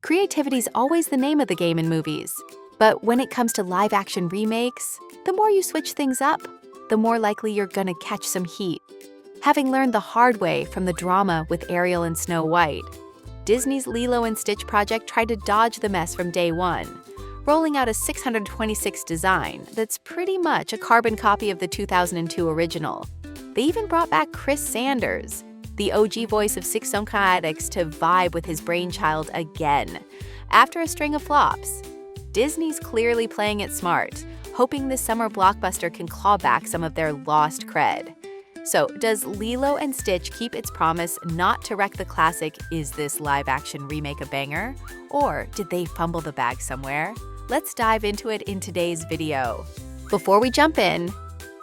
Creativity's always the name of the game in movies. But when it comes to live-action remakes, the more you switch things up, the more likely you're gonna catch some heat. Having learned the hard way from the drama with Ariel and Snow White, Disney's Lilo and Stitch project tried to dodge the mess from day one, rolling out a 626 design that's pretty much a carbon copy of the 2002 original. They even brought back Chris Sanders, the OG voice of Six Sonka Addicts, to vibe with his brainchild again. After a string of flops, Disney's clearly playing it smart, hoping this summer blockbuster can claw back some of their lost cred. So, does Lilo and Stitch keep its promise not to wreck the classic Is This Live-Action Remake a Banger? Or did they fumble the bag somewhere? Let's dive into it in today's video. Before we jump in,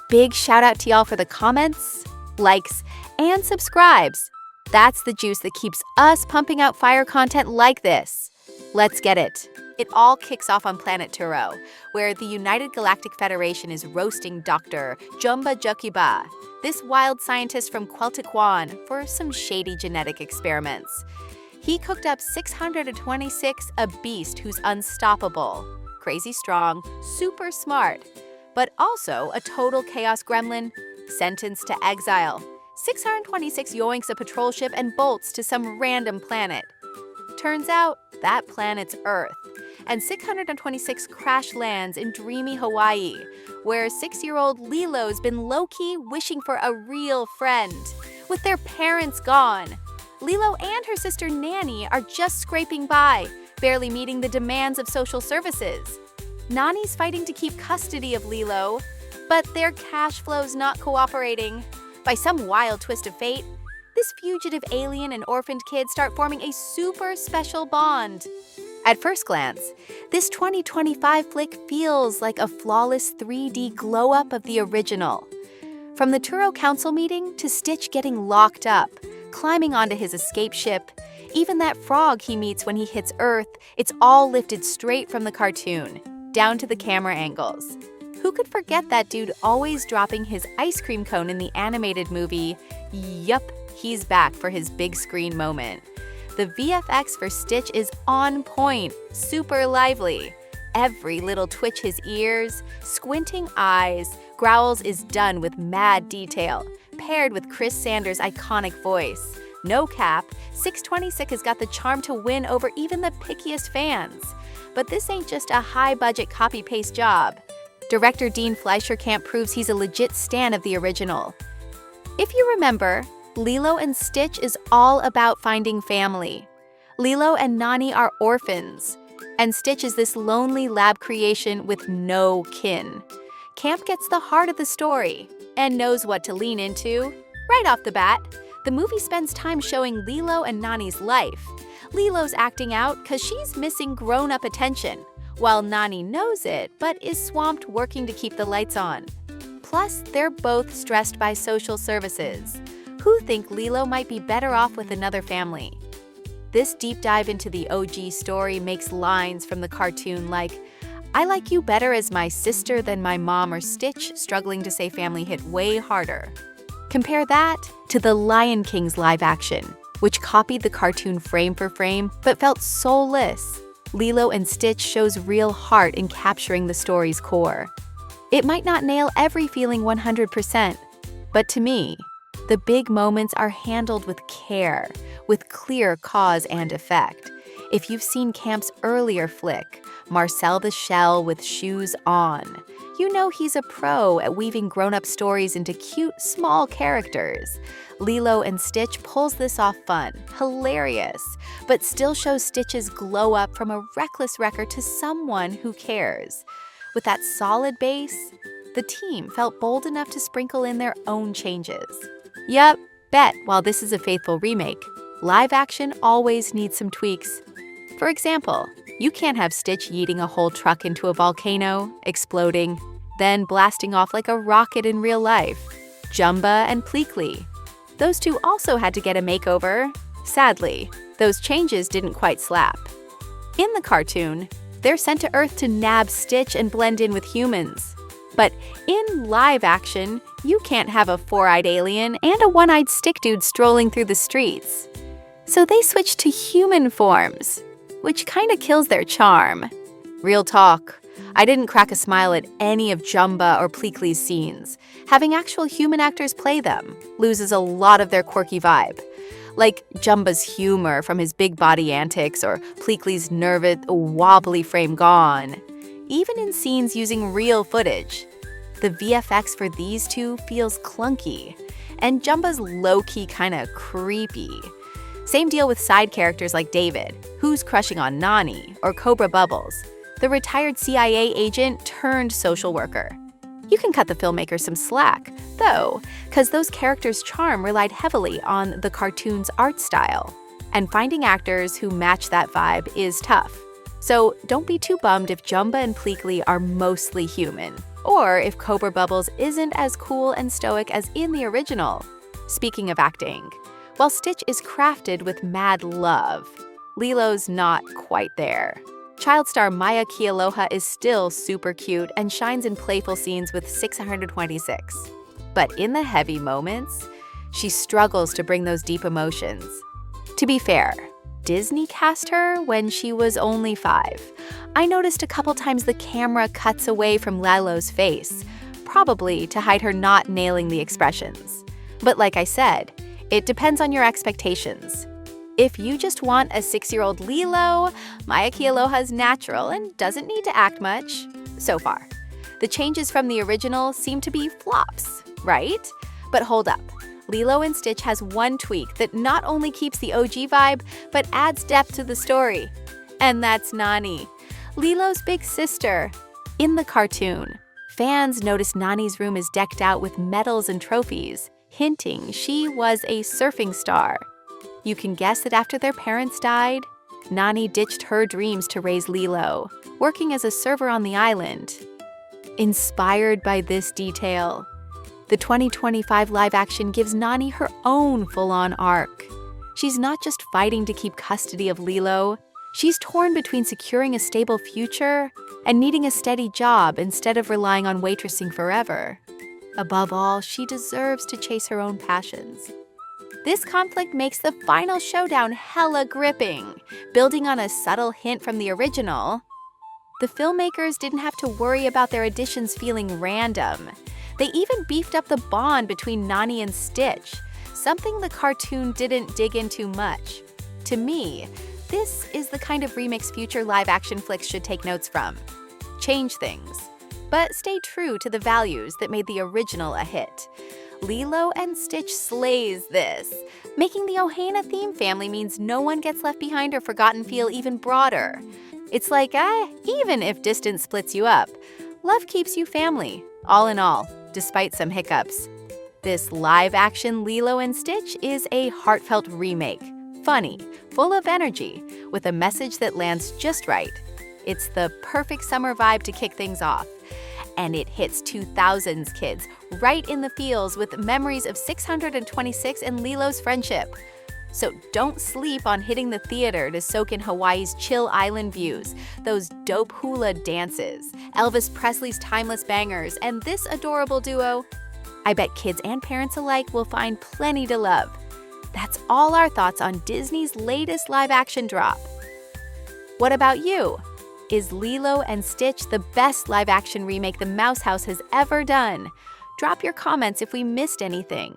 big shout out to y'all for the comments, likes, and subscribes. That's the juice that keeps us pumping out fire content like this. Let's get it. It all kicks off on planet Turo, where the United Galactic Federation is roasting Dr. Jumba this wild scientist from Queltequan, for some shady genetic experiments. He cooked up 626, a beast who's unstoppable, crazy strong, super smart, but also a total chaos gremlin, sentenced to exile. 626 yoinks a patrol ship and bolts to some random planet. Turns out, that planet's Earth. And 626 crash lands in dreamy Hawaii, where 6-year-old Lilo's been low-key wishing for a real friend. With their parents gone, Lilo and her sister Nani are just scraping by, barely meeting the demands of social services. Nani's fighting to keep custody of Lilo, but their cash flow's not cooperating. By some wild twist of fate, this fugitive alien and orphaned kid start forming a super special bond. At first glance, this 2025 flick feels like a flawless 3D glow-up of the original. From the Turo Council meeting to Stitch getting locked up, climbing onto his escape ship, even that frog he meets when he hits Earth, it's all lifted straight from the cartoon, down to the camera angles. Who could forget that dude always dropping his ice cream cone in the animated movie? Yup, he's back for his big screen moment. The VFX for Stitch is on point, super lively. Every little twitch his ears, squinting eyes, growls is done with mad detail, paired with Chris Sanders' iconic voice. No cap, 626 has got the charm to win over even the pickiest fans. But this ain't just a high-budget copy-paste job. Director Dean Fleischerkamp proves he's a legit stan of the original. If you remember, Lilo and Stitch is all about finding family. Lilo and Nani are orphans, and Stitch is this lonely lab creation with no kin. Camp gets the heart of the story and knows what to lean into. Right off the bat, the movie spends time showing Lilo and Nani's life. Lilo's acting out because she's missing grown-up attention, while Nani knows it but is swamped working to keep the lights on. Plus, they're both stressed by social services, who think Lilo might be better off with another family. This deep dive into the OG story makes lines from the cartoon like, "I like you better as my sister than my mom," or Stitch struggling to say family hit way harder. Compare that to The Lion King's live action, which copied the cartoon frame for frame but felt soulless. Lilo and Stitch shows real heart in capturing the story's core. It might not nail every feeling 100%, but to me, the big moments are handled with care, with clear cause and effect. If you've seen Camp's earlier flick, Marcel the Shell with Shoes On, you know he's a pro at weaving grown-up stories into cute, small characters. Lilo and Stitch pulls this off fun, hilarious, but still shows Stitch's glow up from a reckless wrecker to someone who cares. With that solid base, the team felt bold enough to sprinkle in their own changes. Yup, bet while this is a faithful remake, live action always needs some tweaks. For example, you can't have Stitch yeeting a whole truck into a volcano, exploding, then blasting off like a rocket in real life. Jumba and Pleakley. Those two also had to get a makeover. Sadly, those changes didn't quite slap. In the cartoon, they're sent to Earth to nab Stitch and blend in with humans. But in live action, you can't have a four-eyed alien and a one-eyed stick dude strolling through the streets. So they switched to human forms. which kinda kills their charm. Real talk, I didn't crack a smile at any of Jumba or Pleakley's scenes. Having actual human actors play them loses a lot of their quirky vibe. Like Jumba's humor from his big body antics or Pleakley's nervous, wobbly frame gone. Even in scenes using real footage, the VFX for these two feels clunky, and Jumba's low-key kinda creepy. Same deal with side characters like David, who's crushing on Nani, or Cobra Bubbles, the retired CIA agent turned social worker. You can cut the filmmakers some slack, though, because those characters' charm relied heavily on the cartoon's art style, and finding actors who match that vibe is tough. So don't be too bummed if Jumba and Pleakley are mostly human, or if Cobra Bubbles isn't as cool and stoic as in the original. Speaking of acting, while Stitch is crafted with mad love, Lilo's not quite there. Child star Maya Kealoha is still super cute and shines in playful scenes with 626. But in the heavy moments, she struggles to bring those deep emotions. To be fair, Disney cast her when she was only 5. I noticed a couple times the camera cuts away from Lilo's face, probably to hide her not nailing the expressions. But like I said, it depends on your expectations. If you just want a 6-year-old Lilo, Maya Kealoha's natural and doesn't need to act much, so far. The changes from the original seem to be flops, right? But hold up, Lilo and Stitch has one tweak that not only keeps the OG vibe, but adds depth to the story. And that's Nani, Lilo's big sister. In the cartoon, fans notice Nani's room is decked out with medals and trophies, hinting she was a surfing star. You can guess that after their parents died, Nani ditched her dreams to raise Lilo, working as a server on the island. Inspired by this detail, the 2025 live action gives Nani her own full-on arc. She's not just fighting to keep custody of Lilo, she's torn between securing a stable future and needing a steady job instead of relying on waitressing forever. Above all, she deserves to chase her own passions. This conflict makes the final showdown hella gripping, building on a subtle hint from the original. The filmmakers didn't have to worry about their additions feeling random. They even beefed up the bond between Nani and Stitch, something the cartoon didn't dig into much. To me, this is the kind of remix future live-action flicks should take notes from. Change things, but stay true to the values that made the original a hit. Lilo and Stitch slays this. Making the Ohana theme family means no one gets left behind or forgotten feel even broader. It's like, even if distance splits you up, love keeps you family, all in all, despite some hiccups. This live-action Lilo and Stitch is a heartfelt remake, funny, full of energy, with a message that lands just right. It's the perfect summer vibe to kick things off. And it hits 2000s kids right in the feels with memories of 626 and Lilo's friendship. So don't sleep on hitting the theater to soak in Hawaii's chill island views, those dope hula dances, Elvis Presley's timeless bangers, and this adorable duo. I bet kids and parents alike will find plenty to love. That's all our thoughts on Disney's latest live-action drop. What about you? Is Lilo and Stitch the best live-action remake the Mouse House has ever done? Drop your comments if we missed anything.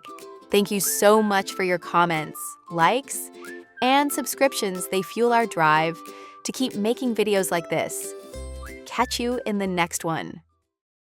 Thank you so much for your comments, likes, and subscriptions. They fuel our drive to keep making videos like this. Catch you in the next one.